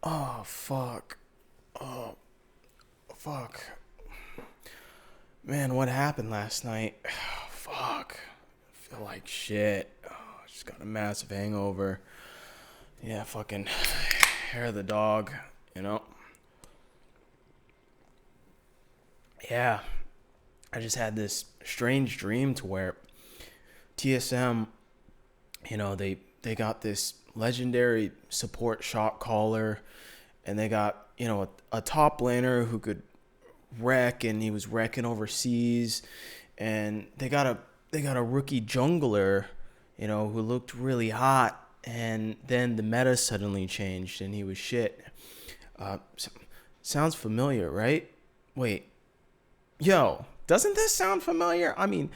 Oh, fuck. Oh, fuck. Man, what happened last night? Oh, fuck. I feel like shit. Oh, I just got a massive hangover. Yeah, fucking hair of the dog, you know? Yeah, I just had this strange dream to where TSM, they got this legendary support shot caller, and they got, a top laner who could wreck, and he was wrecking overseas, and they got a rookie jungler, who looked really hot, and then the meta suddenly changed, and he was shit. Sounds familiar, right? Wait, yo, doesn't this sound familiar? I mean,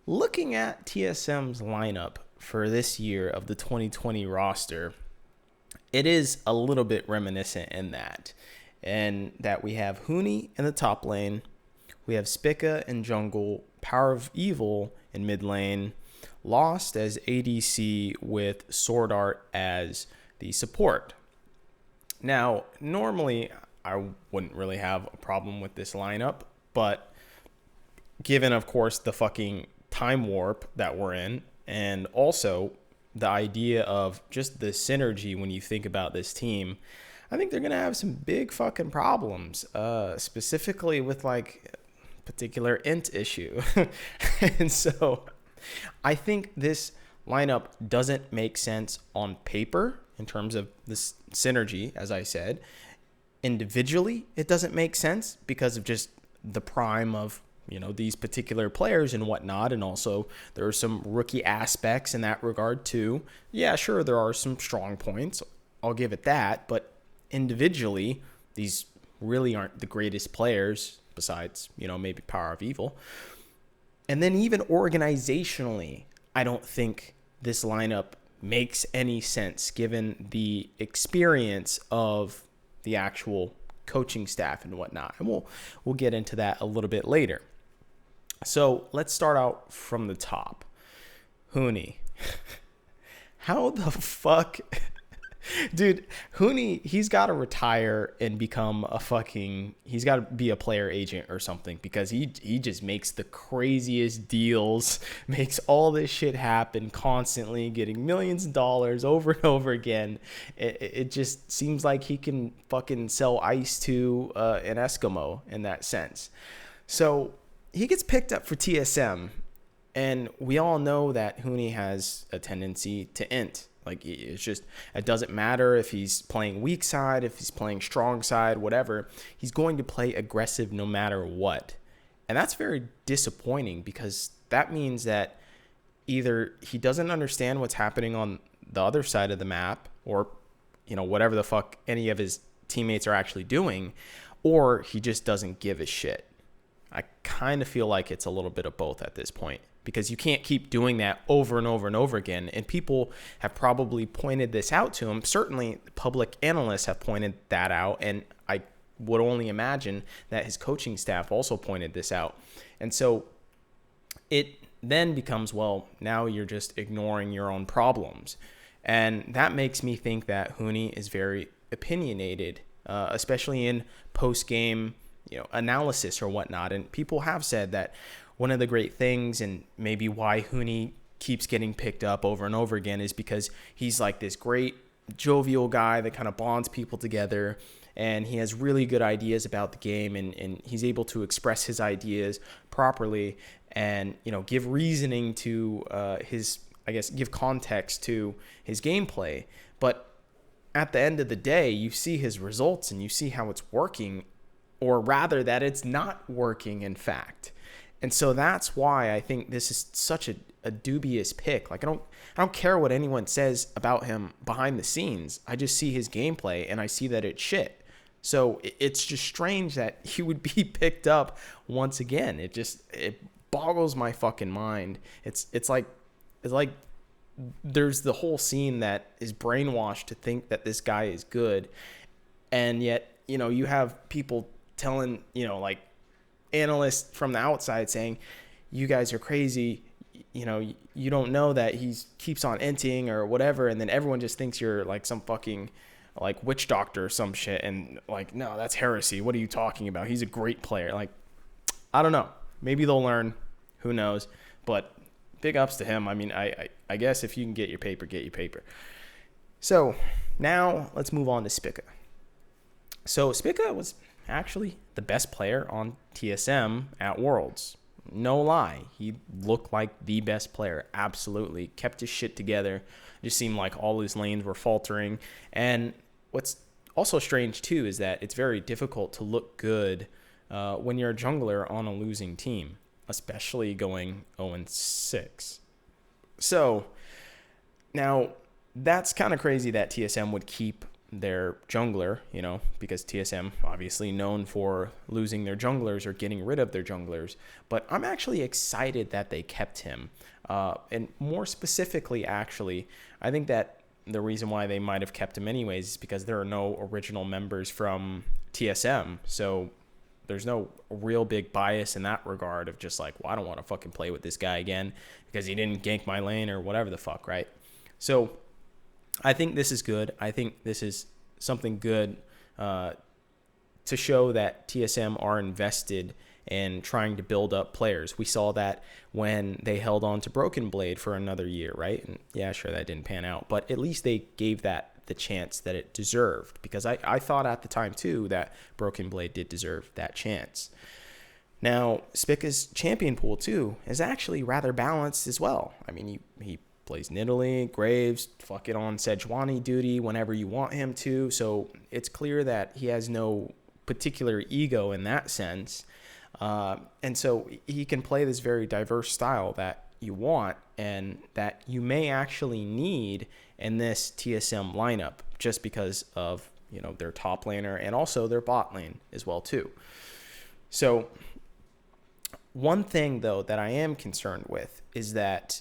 looking at TSM's lineup for this year of the 2020 roster, it is a little bit reminiscent in that. And that we have Huni in the top lane, we have Spica in jungle, Power of Evil in mid lane, Lost as ADC with Sword Art as the support. Now, normally I wouldn't really have a problem with this lineup, but given, of course, the fucking time warp that we're in, and also the idea of just the synergy when you think about this team, I think they're going to have some big fucking problems, specifically with like particular int issue. And so I think this lineup doesn't make sense on paper in terms of this synergy, as I said. Individually, it doesn't make sense because of just the prime of these particular players and whatnot, and also there are some rookie aspects in that regard too. Yeah, sure, there are some strong points, I'll give it that, but individually these really aren't the greatest players besides maybe Power of Evil. And then even organizationally, I don't think this lineup makes any sense given the experience of the actual coaching staff and whatnot, and we'll get into that a little bit later. So let's start out from the top. Huni. How the fuck? Dude, Huni, he's got to retire and become he's got to be a player agent or something, because he just makes the craziest deals, makes all this shit happen constantly, getting millions of dollars over and over again. It just seems like he can fucking sell ice to an Eskimo in that sense. So he gets picked up for TSM, and we all know that Huni has a tendency to int. Like, it's just, it doesn't matter if he's playing weak side, if he's playing strong side, whatever. He's going to play aggressive no matter what. And that's very disappointing, because that means that either he doesn't understand what's happening on the other side of the map, or, whatever the fuck any of his teammates are actually doing, or he just doesn't give a shit. I kind of feel like it's a little bit of both at this point, because you can't keep doing that over and over and over again. And people have probably pointed this out to him. Certainly public analysts have pointed that out. And I would only imagine that his coaching staff also pointed this out. And so it then becomes, well, now you're just ignoring your own problems. And that makes me think that Huni is very opinionated, especially in post-game analysis or whatnot. And people have said that one of the great things, and maybe why Huni keeps getting picked up over and over again, is because he's like this great jovial guy that kind of bonds people together, and he has really good ideas about the game, and he's able to express his ideas properly, and give reasoning to give context to his gameplay. But at the end of the day, you see his results and you see how it's working, or rather that it's not working, in fact. And so that's why I think this is such a dubious pick. Like, I don't care what anyone says about him behind the scenes. I just see his gameplay and I see that it's shit. So it's just strange that he would be picked up once again. It boggles my fucking mind. It's like there's the whole scene that is brainwashed to think that this guy is good, and yet you have people telling like analysts from the outside saying, you guys are crazy, you don't know that he keeps on inting or whatever, and then everyone just thinks you're like some fucking like witch doctor or some shit, and like, no, that's heresy. What are you talking about? He's a great player. Like, I don't know. Maybe they'll learn. Who knows? But big ups to him. I mean, I guess if you can get your paper, get your paper. So now let's move on to Spica. So Spica was actually the best player on TSM at Worlds. No lie. He looked like the best player. Absolutely. Kept his shit together. It just seemed like all his lanes were faltering. And what's also strange, too, is that it's very difficult to look good when you're a jungler on a losing team, especially going 0-6. So now that's kind of crazy that TSM would keep their jungler, you know, because TSM obviously known for losing their junglers or getting rid of their junglers. But I'm actually excited that they kept him. And more specifically, actually, I think that the reason why they might have kept him anyways is because there are no original members from TSM. So there's no real big bias in that regard of just like, well, I don't want to fucking play with this guy again because he didn't gank my lane or whatever the fuck, right? So I think this is good. I think this is something good to show that TSM are invested in trying to build up players. We saw that when they held on to Broken Blade for another year, right? And yeah, sure, that didn't pan out, but at least they gave that the chance that it deserved, because I thought at the time too that Broken Blade did deserve that chance. Now, Spica's champion pool too is actually rather balanced as well. I mean, he plays Nidalee, Graves, fuck it on Sejuani duty whenever you want him to. So it's clear that he has no particular ego in that sense. And so he can play this very diverse style that you want and that you may actually need in this TSM lineup just because of, you know, their top laner and also their bot lane as well too. So one thing though that I am concerned with is that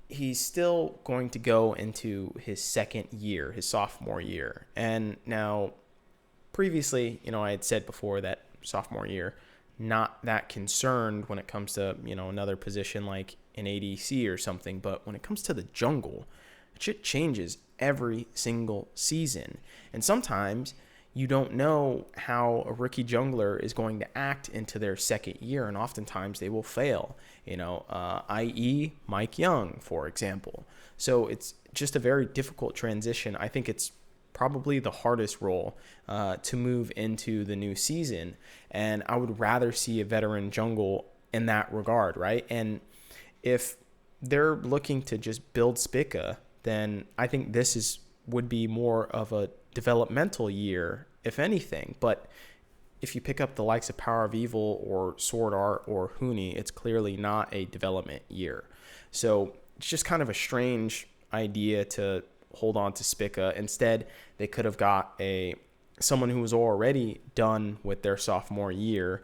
he's still going to go into his second year, his sophomore year. And now previously, you know, I had said before that sophomore year, not that concerned when it comes to, you know, another position like an ADC or something. But when it comes to the jungle, shit changes every single season. And sometimes you don't know how a rookie jungler is going to act into their second year, and oftentimes they will fail, you know, i.e. Mike Young, for example. So it's just a very difficult transition. I think it's probably the hardest role to move into the new season, and I would rather see a veteran jungle in that regard, right? And if they're looking to just build Spica, then I think this would be more of a developmental year, if anything. But if you pick up the likes of Power of Evil or Sword Art or Huni, it's clearly not a development year. So it's just kind of a strange idea to hold on to Spica. Instead, they could have got someone who was already done with their sophomore year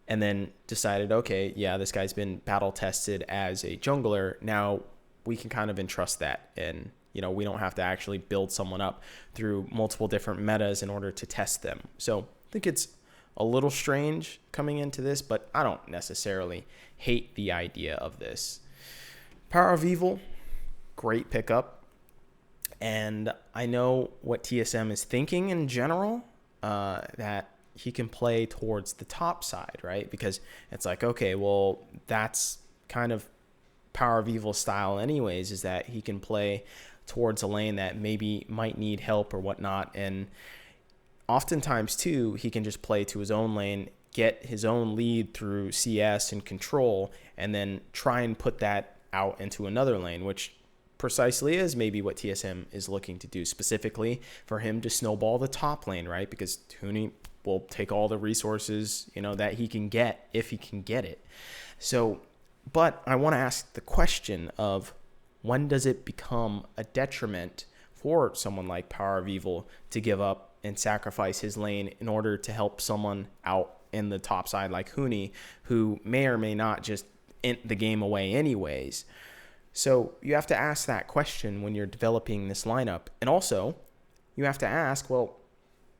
and then decided, okay, yeah, this guy's been battle tested as a jungler. Now we can kind of entrust that, and you know, we don't have to actually build someone up through multiple different metas in order to test them. So I think it's a little strange coming into this, but I don't necessarily hate the idea of this. Power of Evil, great pickup. And I know what TSM is thinking in general, that he can play towards the top side, right? Because it's like, okay, well, that's kind of Power of Evil style anyways, is that he can play towards a lane that maybe might need help or whatnot. And oftentimes too, he can just play to his own lane, get his own lead through CS and control, and then try and put that out into another lane, which precisely is maybe what TSM is looking to do, specifically for him to snowball the top lane, right? Because Tony will take all the resources, you know, that he can get if he can get it. So, but I want to ask the question of, when does it become a detriment for someone like Power of Evil to give up and sacrifice his lane in order to help someone out in the top side like Huni, who may or may not just int the game away anyways? So you have to ask that question when you're developing this lineup. And also, you have to ask, well,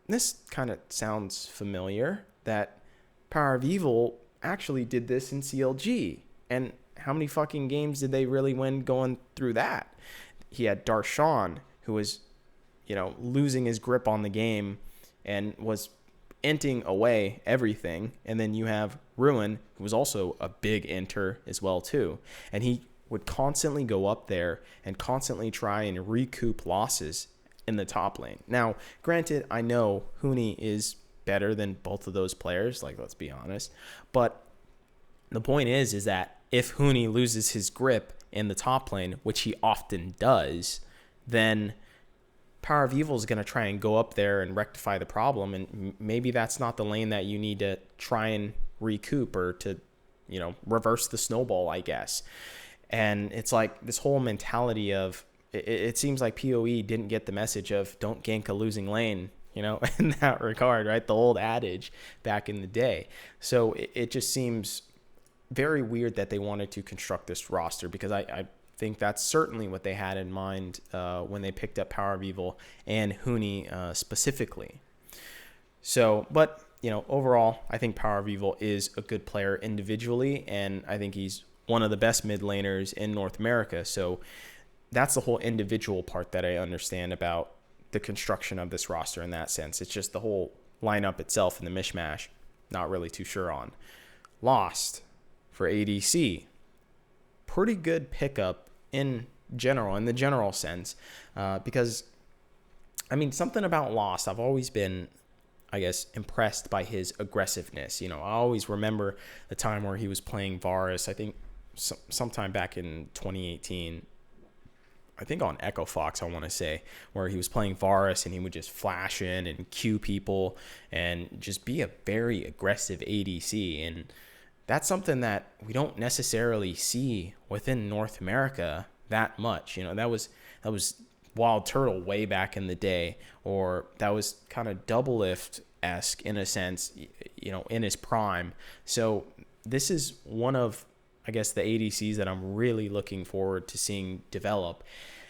this kind of sounds familiar, that Power of Evil actually did this in CLG. And how many fucking games did they really win going through that? He had Darshan, who was, losing his grip on the game and was inting away everything. And then you have Ruin, who was also a big inter as well too. And he would constantly go up there and constantly try and recoup losses in the top lane. Now, granted, I know Huni is better than both of those players, like, let's be honest. But the point is that if Huni loses his grip in the top lane, which he often does, then Power of Evil is going to try and go up there and rectify the problem. And maybe that's not the lane that you need to try and recoup or to, reverse the snowball, I guess. And it's like this whole mentality of, it seems like PoE didn't get the message of don't gank a losing lane, in that regard, right? The old adage back in the day. So it just seems very weird that they wanted to construct this roster, because I think that's certainly what they had in mind when they picked up Power of Evil and Huni specifically. So, but, overall, I think Power of Evil is a good player individually, and I think he's one of the best mid laners in North America. So that's the whole individual part that I understand about the construction of this roster in that sense. It's just the whole lineup itself and the mishmash, not really too sure on. Lost for ADC. Pretty good pickup in the general sense, because, something about Lost, I've always been, I guess, impressed by his aggressiveness. I always remember the time where he was playing Varus, I think sometime back in 2018, I think on Echo Fox, I want to say, where he was playing Varus and he would just flash in and queue people and just be a very aggressive ADC. And that's something that we don't necessarily see within North America that much. That was Wild Turtle way back in the day, or that was kind of Double Lift-esque in a sense, in his prime. So this is one of, I guess, the ADCs that I'm really looking forward to seeing develop.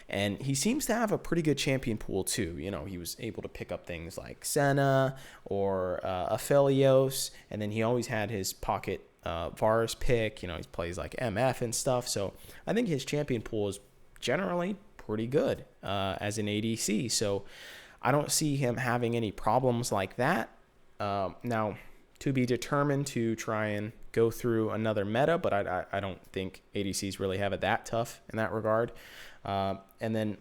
And he seems to have a pretty good champion pool too. He was able to pick up things like Senna or Aphelios, and then he always had his pocket Varus pick. He plays like MF and stuff. So I think his champion pool is generally pretty good as an ADC. So I don't see him having any problems like that. Now, to be determined to try and go through another meta, but I don't think ADCs really have it that tough in that regard. And then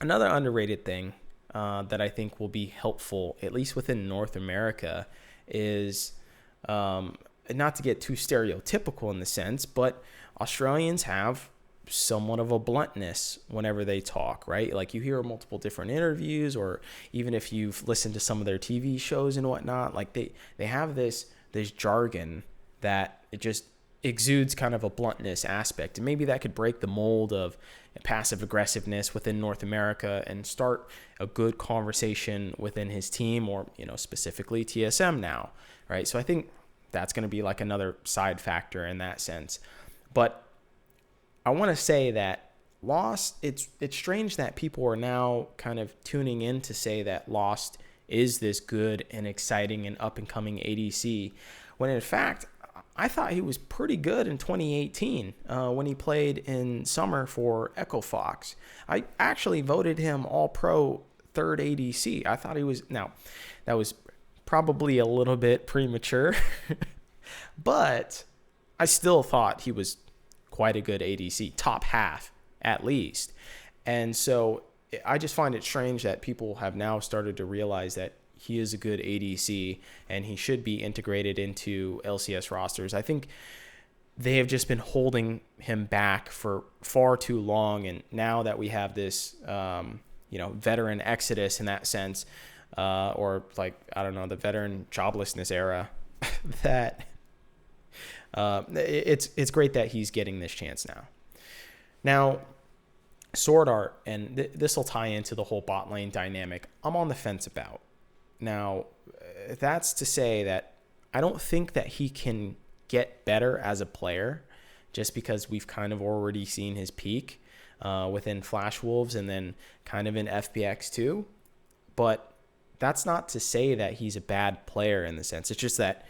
another underrated thing that I think will be helpful, at least within North America, is not to get too stereotypical in the sense, but Australians have somewhat of a bluntness whenever they talk, right? Like, you hear multiple different interviews, or even if you've listened to some of their TV shows and whatnot, like they have this jargon that it just exudes kind of a bluntness aspect. And maybe that could break the mold of passive aggressiveness within North America and start a good conversation within his team, or, specifically TSM now, right? So I think that's going to be like another side factor in that sense. But I want to say that Lost, it's strange that people are now kind of tuning in to say that Lost is this good and exciting and up-and-coming ADC, when in fact, I thought he was pretty good in 2018 when he played in summer for Echo Fox. I actually voted him All-Pro third ADC. I thought he was... Now, that was probably a little bit premature, but I still thought he was quite a good ADC, top half at least. And so I just find it strange that people have now started to realize that he is a good ADC and he should be integrated into LCS rosters. I think they have just been holding him back for far too long. And now that we have this, veteran exodus in that sense, or like, I don't know, the veteran joblessness era, that it's great that he's getting this chance now. Now, Sword Art, and this will tie into the whole bot lane dynamic, I'm on the fence about. Now, that's to say that I don't think that he can get better as a player, just because we've kind of already seen his peak within Flash Wolves and then kind of in FPX too. But that's not to say that he's a bad player in the sense. It's just that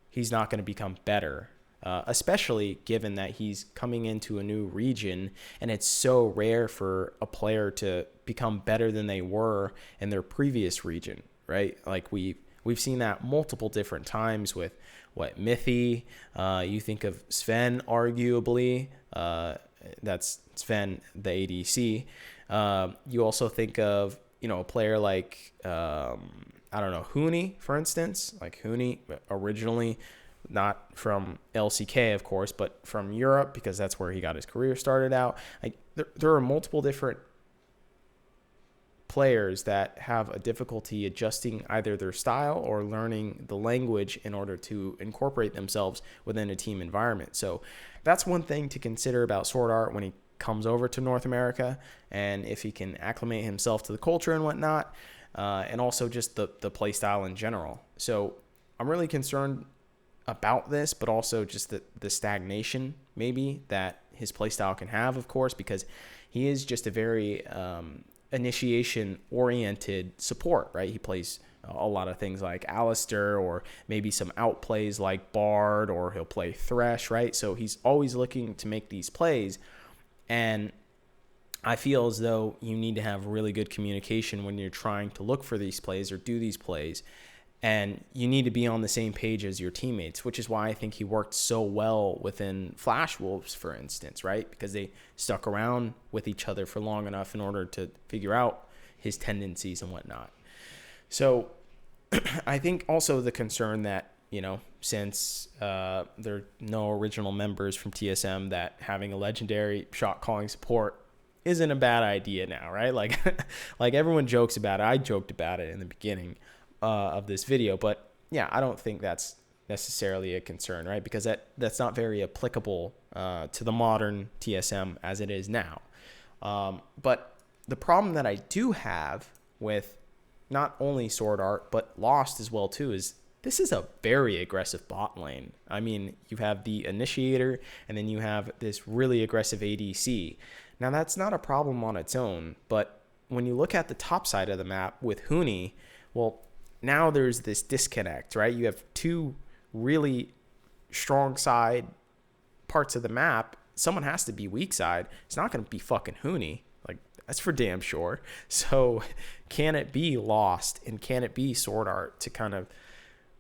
he's not going to become better especially given that he's coming into a new region and it's so rare for a player to become better than they were in their previous region, right? Like we've seen that multiple different times with Mithy. You think of Sven, arguably. That's Sven, the ADC. You also think of, a player like, I don't know, Huni, for instance. Like Huni, originally not from LCK, of course, but from Europe, because that's where he got his career started out. Like there are multiple different players that have a difficulty adjusting either their style or learning the language in order to incorporate themselves within a team environment. So that's one thing to consider about Sword Art when he comes over to North America, and if he can acclimate himself to the culture and whatnot, and also just the play style in general. So I'm really concerned about this, but also just the stagnation maybe that his play style can have, of course, because he is just a very initiation oriented support, right? He plays a lot of things like Alistair, or maybe some outplays like Bard, or he'll play Thresh, right? So he's always looking to make these plays, and I feel as though you need to have really good communication when you're trying to look for these plays or do these plays, and you need to be on the same page as your teammates, which is why I think he worked so well within Flash Wolves, for instance, right? Because they stuck around with each other for long enough in order to figure out his tendencies and whatnot. So I think also the concern that, since there are no original members from TSM, that having a legendary shot calling support isn't a bad idea now, right? Like, like everyone jokes about it. I joked about it in the beginning of this video, but yeah, I don't think that's necessarily a concern, right? Because that's not very applicable to the modern TSM as it is now. But the problem that I do have with not only Sword Art, but Lost as well too, is this is a very aggressive bot lane. I mean, you have the initiator, and then you have this really aggressive ADC. Now, that's not a problem on its own, but when you look at the top side of the map with Huni, well, now there's this disconnect, right? You have two really strong side parts of the map. Someone has to be weak side. It's not going to be fucking Huni. Like, that's for damn sure. So can it be Lost, and can it be Sword Art to kind of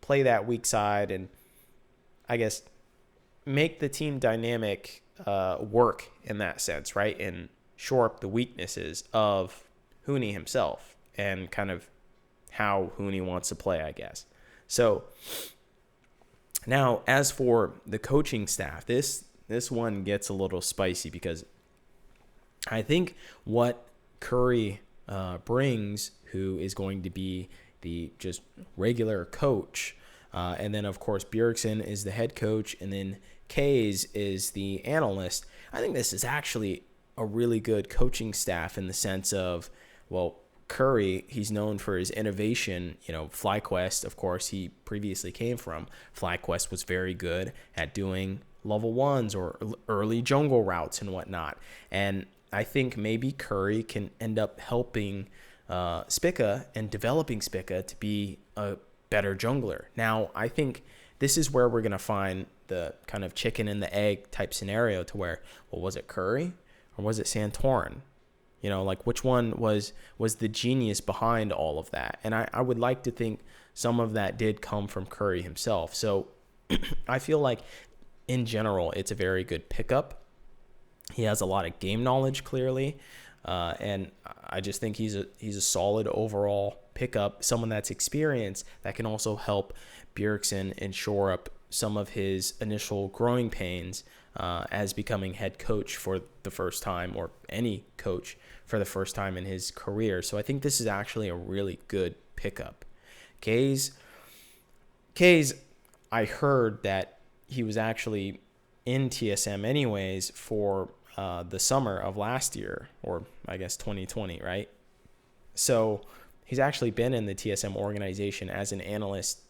play that weak side and, I guess, make the team dynamic work in that sense, right? And shore up the weaknesses of Huni himself and kind of how Huni wants to play, I guess. So now, as for the coaching staff, this one gets a little spicy, because I think what Curry brings, who is going to be the just regular coach, and then of course Bjergsen is the head coach, and then Kays is the analyst. I think this is actually a really good coaching staff in the sense of, well, Curry, he's known for his innovation. FlyQuest, of course, he previously came from. FlyQuest was very good at doing level 1s or early jungle routes and whatnot. And I think maybe Curry can end up helping Spica and developing Spica to be a better jungler. Now, I think this is where we're going to find the kind of chicken and the egg type scenario, to where, well, was it Curry or was it Santorin? Like, which one was the genius behind all of that? And I would like to think some of that did come from Curry himself. So I feel like in general, it's a very good pickup. He has a lot of game knowledge, clearly. And I just think he's a solid overall pickup, someone that's experienced that can also help Bjergsen and shore up some of his initial growing pains as becoming head coach for the first time, or any coach for the first time in his career. So I think this is actually a really good pickup. Kays, I heard that he was actually in TSM anyways for the summer of last year, or I guess 2020, right? So he's actually been in the TSM organization as an analyst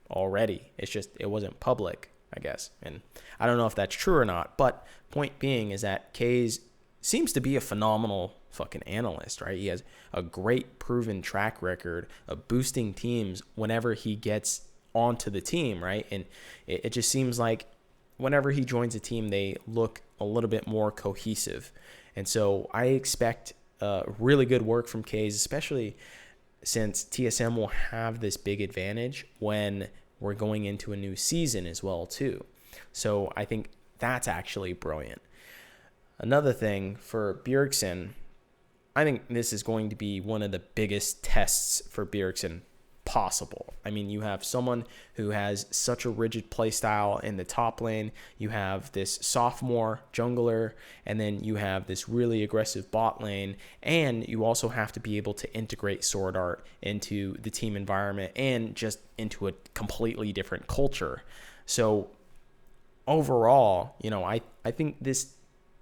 already. It's just, it wasn't public, I guess. And I don't know if that's true or not, but point being is that Kays seems to be a phenomenal fucking analyst, right? He has a great proven track record of boosting teams whenever he gets onto the team, right? And it just seems like whenever he joins a team, they look a little bit more cohesive. And so I expect really good work from Kays, especially since TSM will have this big advantage when we're going into a new season as well, too. So I think that's actually brilliant. Another thing for Bjergsen, I think this is going to be one of the biggest tests for Bjergsen possible. I mean, you have someone who has such a rigid play style in the top lane. You have this sophomore jungler, and then you have this really aggressive bot lane, and you also have to be able to integrate Sword Art into the team environment and just into a completely different culture. So overall, I think this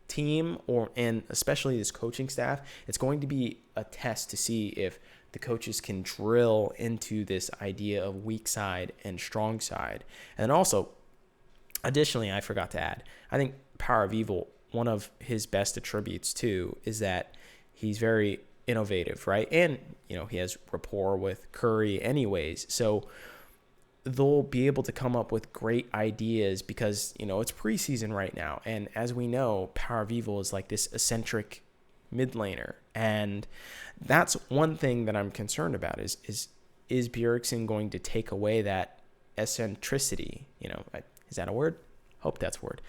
team and especially this coaching staff, it's going to be a test to see if the coaches can drill into this idea of weak side and strong side. And also, additionally, I forgot to add, I think Power of Evil, one of his best attributes too, is that he's very innovative, right? And, he has rapport with Curry anyways. So they'll be able to come up with great ideas because, it's preseason right now. And as we know, Power of Evil is like this eccentric mid laner. And that's one thing that I'm concerned about is Bjergsen going to take away that eccentricity? Is that a word? Hope that's a word.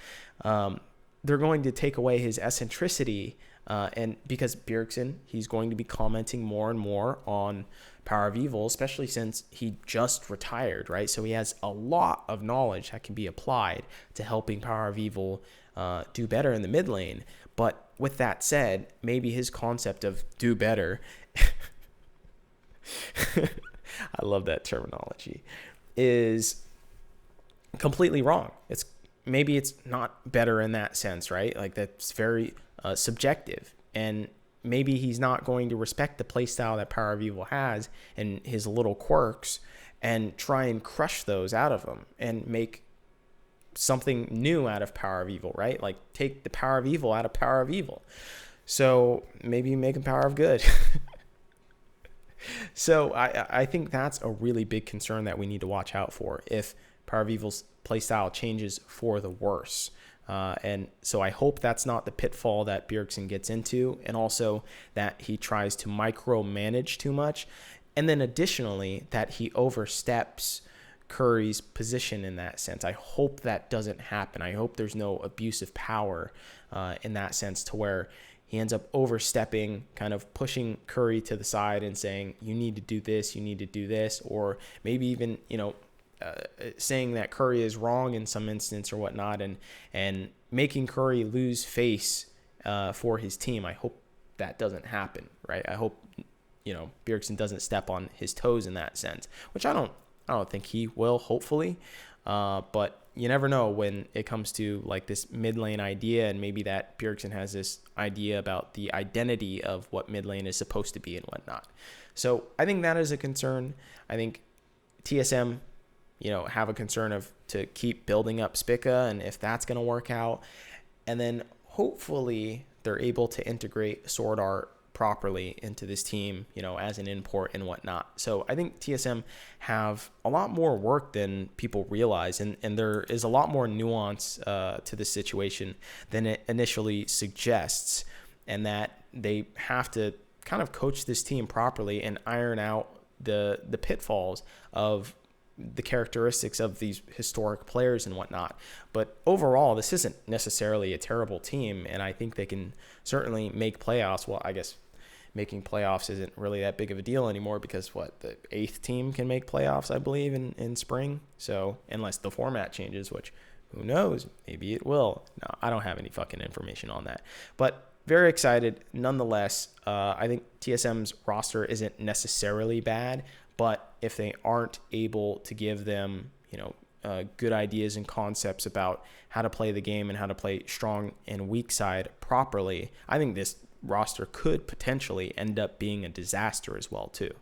They're going to take away his eccentricity. And because Bjergsen, he's going to be commenting more and more on Power of Evil, especially since he just retired, right? So he has a lot of knowledge that can be applied to helping Power of Evil do better in the mid lane. But with that said, maybe his concept of do better, I love that terminology, is completely wrong. Maybe it's not better in that sense, right? Like that's very subjective. And maybe he's not going to respect the playstyle that Power of Evil has and his little quirks and try and crush those out of him and make something new out of Power of Evil, right? Like take the Power of Evil out of Power of Evil. So maybe make him Power of Good. So I think that's a really big concern that we need to watch out for if Power of Evil's playstyle changes for the worse. And so I hope that's not the pitfall that Bjergsen gets into, and also that he tries to micromanage too much. And then additionally, that he oversteps Curry's position in that sense. I hope that doesn't happen. I hope there's no abuse of power in that sense to where he ends up overstepping, kind of pushing Curry to the side and saying, you need to do this, you need to do this, or maybe even, saying that Curry is wrong in some instance or whatnot, and making Curry lose face for his team. I hope that doesn't happen, right? I hope, Bjergsen doesn't step on his toes in that sense, which I don't think he will, hopefully. But you never know when it comes to like this mid lane idea, and maybe that Bjergsen has this idea about the identity of what mid lane is supposed to be and whatnot. So I think that is a concern. I think TSM, have a concern to keep building up Spica, and if that's going to work out, and then hopefully they're able to integrate Sword Art properly into this team, as an import and whatnot. So I think TSM have a lot more work than people realize, and there is a lot more nuance to this situation than it initially suggests, and that they have to kind of coach this team properly and iron out the pitfalls of the characteristics of these historic players and whatnot. But overall, this isn't necessarily a terrible team, and I think they can certainly make playoffs. Well, I guess making playoffs isn't really that big of a deal anymore because the 8th team can make playoffs, I believe, in spring. So unless the format changes, which who knows, maybe it will. No, I don't have any fucking information on that. But very excited nonetheless. I think TSM's roster isn't necessarily bad, but if they aren't able to give them, good ideas and concepts about how to play the game and how to play strong and weak side properly, I think this roster could potentially end up being a disaster as well too.